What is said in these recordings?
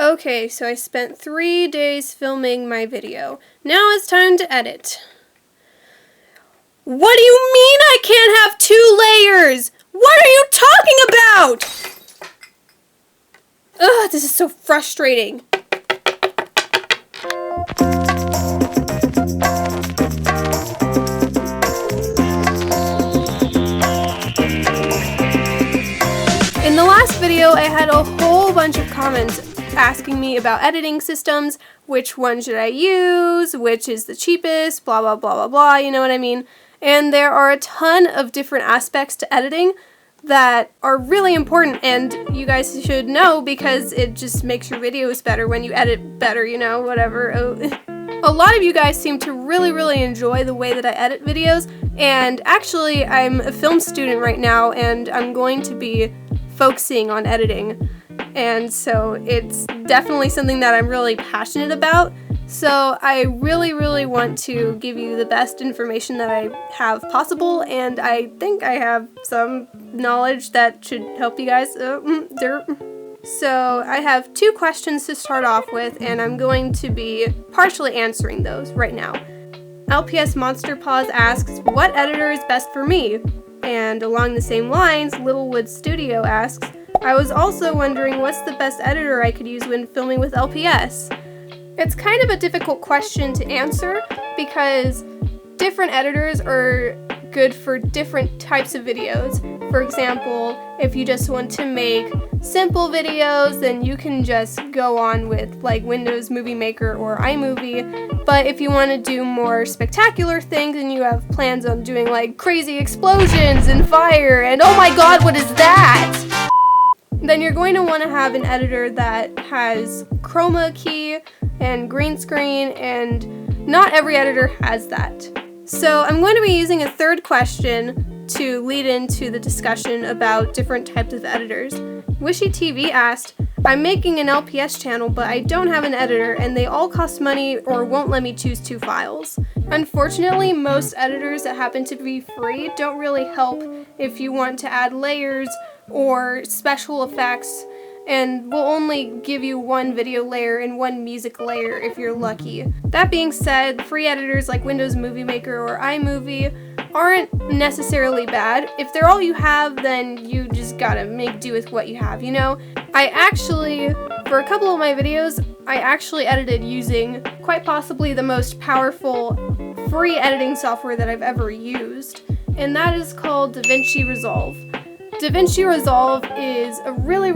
Okay, so I spent 3 days filming my video. Now it's time to edit. What do you mean I can't have 2 layers? What are you talking about? Ugh, this is so frustrating. In the last video, I had a whole bunch of comments asking me about editing systems, which one should I use, which is the cheapest, blah blah blah blah blah, you know what I mean? And there are a ton of different aspects to editing that are really important, and you guys should know because it just makes your videos better when you edit better, you know, whatever. A lot of you guys seem to really enjoy the way that I edit videos, and actually I'm a film student right now and I'm going to be focusing on editing. And so it's definitely something that I'm really passionate about. So I really want to give you the best information that I have possible, and I think I have some knowledge that should help you guys. So I have 2 questions to start off with, and I'm going to be partially answering those right now. LPS Monster Paws asks, what editor is best for me? And along the same lines, Littlewood Studio asks, I was also wondering what's the best editor I could use when filming with LPS? It's kind of a difficult question to answer because different editors are good for different types of videos. For example, if you just want to make simple videos, then you can just go on with like Windows Movie Maker or iMovie. But if you want to do more spectacular things and you have plans on doing like crazy explosions and fire and oh my god, what is that? Then you're going to want to have an editor that has chroma key and green screen, and not every editor has that. So I'm going to be using a third question to lead into the discussion about different types of editors. Wishy TV asked, I'm making an LPS channel but I don't have an editor and they all cost money or won't let me choose 2 files. Unfortunately, most editors that happen to be free don't really help if you want to add layers or special effects, and will only give you 1 video layer and 1 music layer if you're lucky. That being said, free editors like Windows Movie Maker or iMovie aren't necessarily bad. If they're all you have, then you just gotta make do with what you have, you know? For a couple of my videos, I actually edited using quite possibly the most powerful free editing software that I've ever used, and that is called Davinci Resolve. Davinci Resolve is a really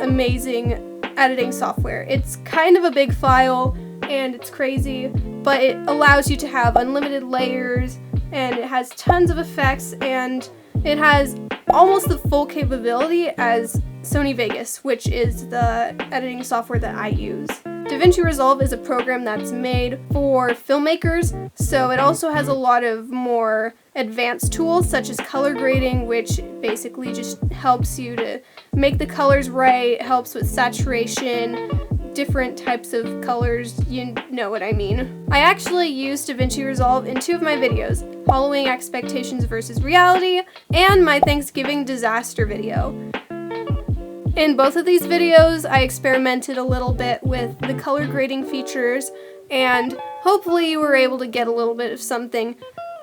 amazing editing software. It's kind of a big file and it's crazy, but it allows you to have unlimited layers and it has tons of effects and it has almost the full capability as Sony Vegas, which is the editing software that I use. Davinci Resolve is a program that's made for filmmakers, so it also has a lot of more advanced tools such as color grading, which basically just helps you to make the colors right, helps with saturation, different types of colors, you know what I mean. I actually used Davinci Resolve in 2 of my videos, Halloween Expectations versus Reality and my Thanksgiving disaster video. In both of these videos, I experimented a little bit with the color grading features, and hopefully you were able to get a little bit of something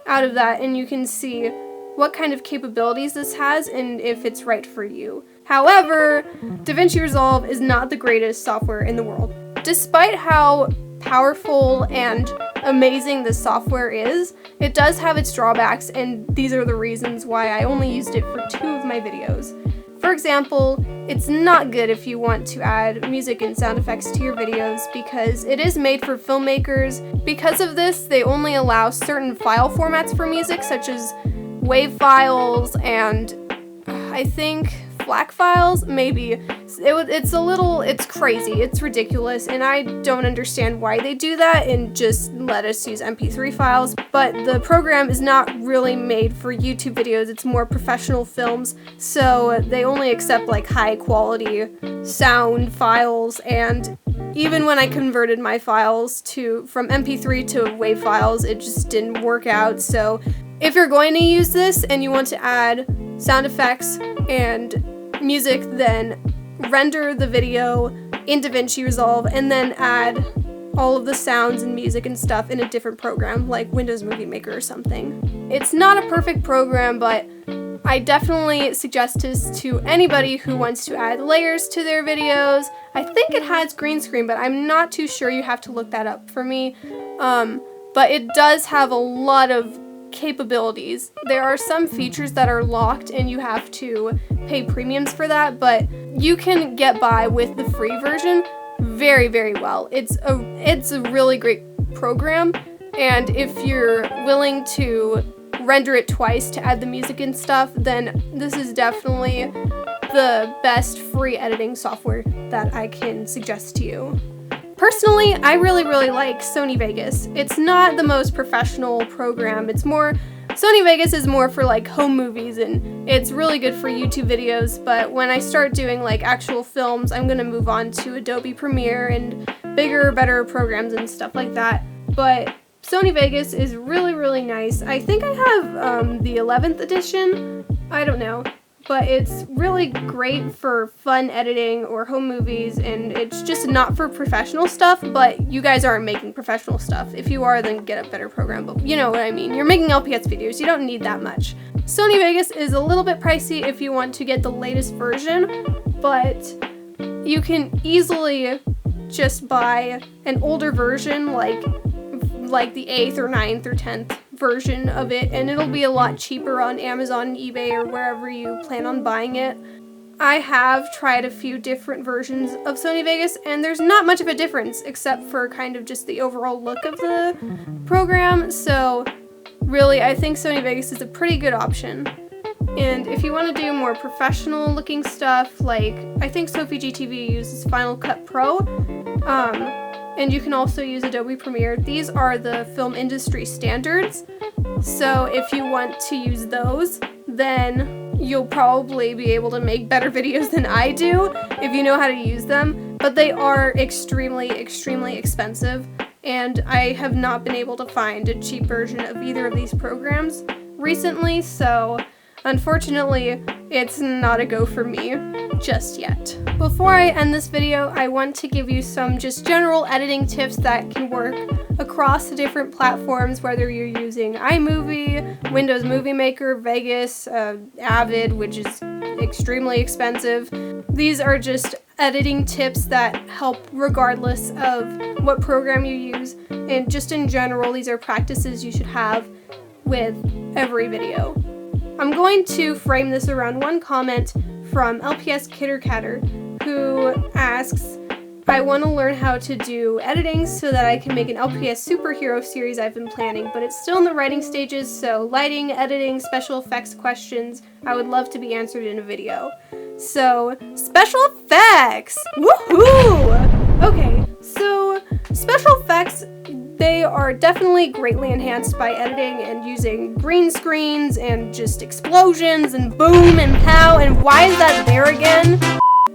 out of that, and you can see what kind of capabilities this has and if it's right for you. However, Davinci Resolve is not the greatest software in the world. Despite how powerful and amazing this software is, it does have its drawbacks, and these are the reasons why I only used it for 2 of my videos. For example, it's not good if you want to add music and sound effects to your videos because it is made for filmmakers. Because of this, they only allow certain file formats for music, such as WAV files and I think FLAC files, maybe. It's crazy, it's ridiculous, and I don't understand why they do that and just let us use MP3 files, but the program is not really made for YouTube videos, it's more professional films, so they only accept like high quality sound files, and even when I converted my files from MP3 to WAV files, it just didn't work out. So if you're going to use this and you want to add sound effects and music, then render the video in Davinci Resolve and then add all of the sounds and music and stuff in a different program, like Windows Movie Maker or something. It's not a perfect program, but I definitely suggest this to anybody who wants to add layers to their videos. I think it has green screen, but I'm not too sure. You have to look that up for me. But it does have a lot of capabilities. There are some features that are locked and you have to pay premiums for that, but you can get by with the free version very, very well. It's a really great program, and if you're willing to render it twice to add the music and stuff, then this is definitely the best free editing software that I can suggest to you. Personally, I really, really like Sony Vegas. It's not the most professional program. Sony Vegas is more for like home movies, and it's really good for YouTube videos, but when I start doing like actual films, I'm gonna move on to Adobe Premiere and bigger, better programs and stuff like that. But Sony Vegas is really, really nice. I think I have the 11th edition. I don't know. But it's really great for fun editing or home movies, and it's just not for professional stuff, but you guys aren't making professional stuff. If you are, then get a better program, but you know what I mean. You're making LPS videos, you don't need that much. Sony Vegas is a little bit pricey if you want to get the latest version, but you can easily just buy an older version, like the 8th or 9th or 10th version of it, and it'll be a lot cheaper on Amazon and eBay or wherever you plan on buying it. I have tried a few different versions of Sony Vegas, and there's not much of a difference except for kind of just the overall look of the program, so really I think Sony Vegas is a pretty good option. And if you want to do more professional looking stuff, like I think Sophie GTV uses Final Cut Pro, and you can also use Adobe Premiere. These are the film industry standards, so if you want to use those, then you'll probably be able to make better videos than I do if you know how to use them, but they are extremely, extremely expensive, and I have not been able to find a cheap version of either of these programs recently, so unfortunately, it's not a go for me just yet. Before I end this video, I want to give you some just general editing tips that can work across the different platforms, whether you're using iMovie, Windows Movie Maker, Vegas, Avid, which is extremely expensive. These are just editing tips that help regardless of what program you use, and just in general, these are practices you should have with every video. I'm going to frame this around one comment from LPS Kittercatter, who asks, I want to learn how to do editing so that I can make an LPS superhero series I've been planning, but it's still in the writing stages, so lighting, editing, special effects questions, I would love to be answered in a video. So, special effects! Woohoo! Okay, so special effects, they are definitely greatly enhanced by editing and using green screens and just explosions and boom and pow, and why is that there again?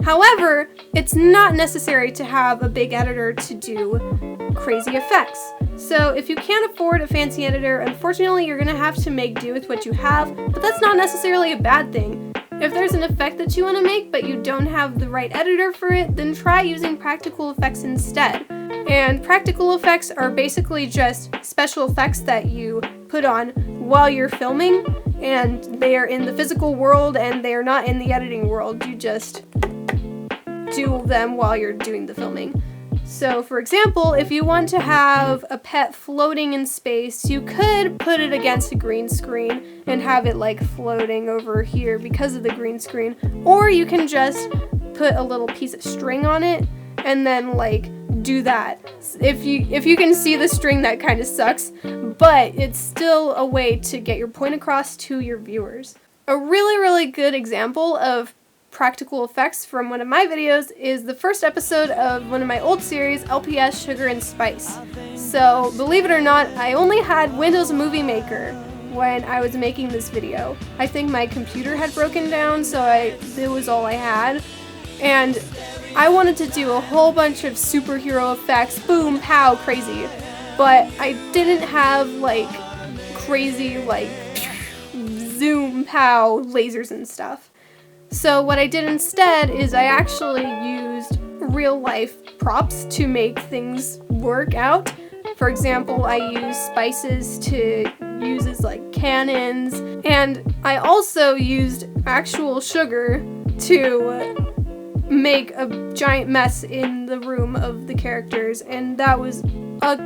However, it's not necessary to have a big editor to do crazy effects. So if you can't afford a fancy editor, unfortunately you're gonna have to make do with what you have, but that's not necessarily a bad thing. If there's an effect that you want to make but you don't have the right editor for it, then try using practical effects instead. And practical effects are basically just special effects that you put on while you're filming, and they are in the physical world and they are not in the editing world. You just do them while you're doing the filming. So for example, if you want to have a pet floating in space, you could put it against a green screen and have it like floating over here because of the green screen, or you can just put a little piece of string on it and then like do that. If you can see the string, that kind of sucks, but it's still a way to get your point across to your viewers. A really, really good example of practical effects from one of my videos is the first episode of one of my old series, LPS Sugar and Spice. So, believe it or not, I only had Windows Movie Maker when I was making this video. I think my computer had broken down, so it was all I had. And I wanted to do a whole bunch of superhero effects, boom, pow, crazy. But I didn't have like crazy like zoom, pow, lasers and stuff. So what I did instead is I actually used real life props to make things work out. For example, I used spices to use as like cannons, and I also used actual sugar to make a giant mess in the room of the characters, and that was a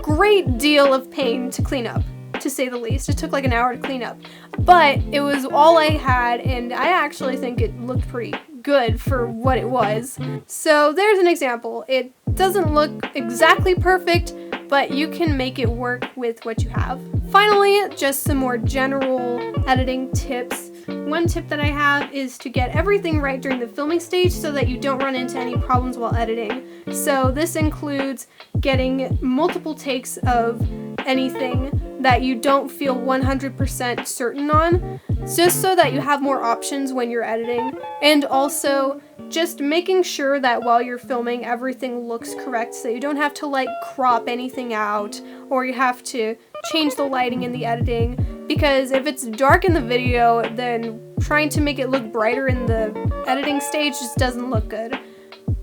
great deal of pain to clean up, to say the least. It took like an hour to clean up, but it was all I had, and I actually think it looked pretty good for what it was. So there's an example. It doesn't look exactly perfect, but you can make it work with what you have. Finally, just some more general editing tips. One tip that I have is to get everything right during the filming stage so that you don't run into any problems while editing. So this includes getting multiple takes of anything that you don't feel 100% certain on, just so that you have more options when you're editing. And also just making sure that while you're filming everything looks correct, so you don't have to like crop anything out, or you have to change the lighting in the editing, because if it's dark in the video, then trying to make it look brighter in the editing stage just doesn't look good.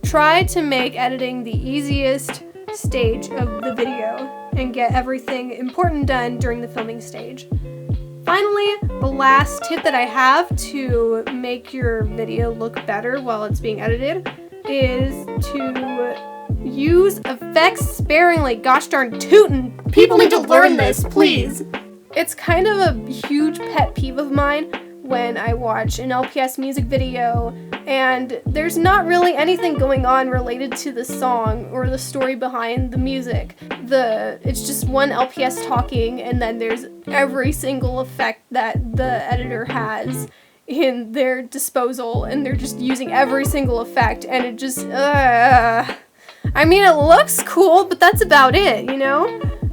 Try to make editing the easiest stage of the video and get everything important done during the filming stage. Finally, the last tip that I have to make your video look better while it's being edited is to use effects sparingly. Gosh darn tootin'! People need to learn this, please! It's kind of a huge pet peeve of mine when I watch an LPS music video and there's not really anything going on related to the song or the story behind the music. It's just one LPS talking, and then there's every single effect that the editor has in their disposal, and they're just using every single effect, and it just, I mean, it looks cool, but that's about it, you know?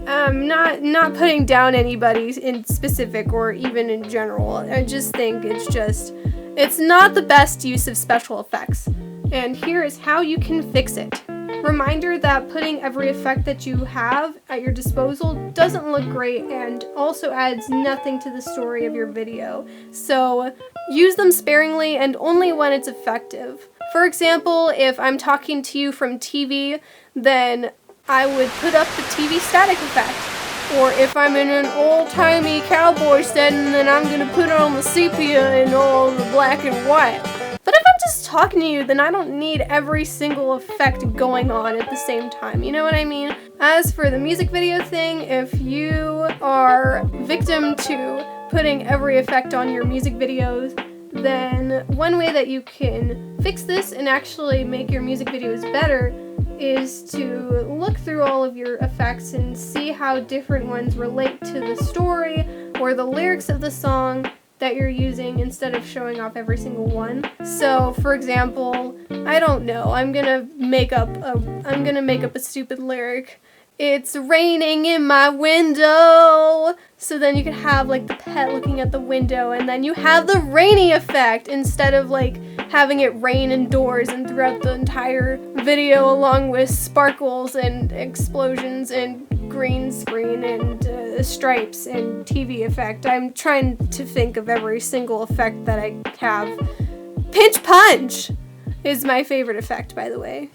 Not putting down anybody in specific or even in general. I just think it's not the best use of special effects. And here is how you can fix it. Reminder that putting every effect that you have at your disposal doesn't look great and also adds nothing to the story of your video. So use them sparingly and only when it's effective. For example, if I'm talking to you from TV, then I would put up the TV static effect. Or if I'm in an old-timey cowboy setting, then I'm gonna put on the sepia and all the black and white. But if I'm just talking to you, then I don't need every single effect going on at the same time, you know what I mean? As for the music video thing, if you are victim to putting every effect on your music videos, then one way that you can fix this and actually make your music videos better is to look through all of your effects and see how different ones relate to the story or the lyrics of the song that you're using instead of showing off every single one. So, for example, I don't know, I'm gonna make up a stupid lyric. It's raining in my window. So then you can have like the pet looking at the window, and then you have the rainy effect instead of like having it rain indoors and throughout the entire video, along with sparkles and explosions and green screen and stripes and TV effect. I'm trying to think of every single effect that I have. Pinch punch is my favorite effect, by the way.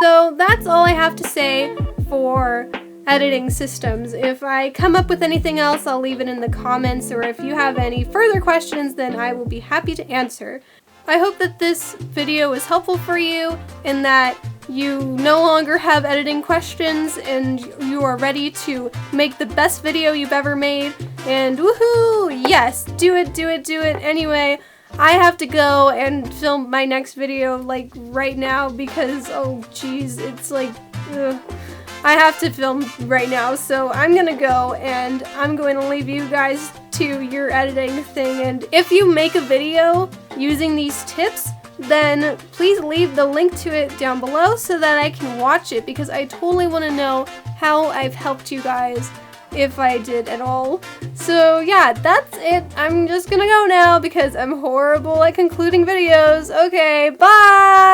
So that's all I have to say for editing systems. If I come up with anything else, I'll leave it in the comments, or if you have any further questions, then I will be happy to answer. I hope that this video was helpful for you and that you no longer have editing questions and you are ready to make the best video you've ever made. And woohoo! Yes, do it. Anyway, I have to go and film my next video like right now because, oh geez, it's like, I have to film right now, so I'm gonna go and I'm going to leave you guys to your editing thing. And if you make a video using these tips, then please leave the link to it down below so that I can watch it, because I totally want to know how I've helped you guys, if I did at all. So yeah, that's it. I'm just gonna go now because I'm horrible at concluding videos. Okay, bye!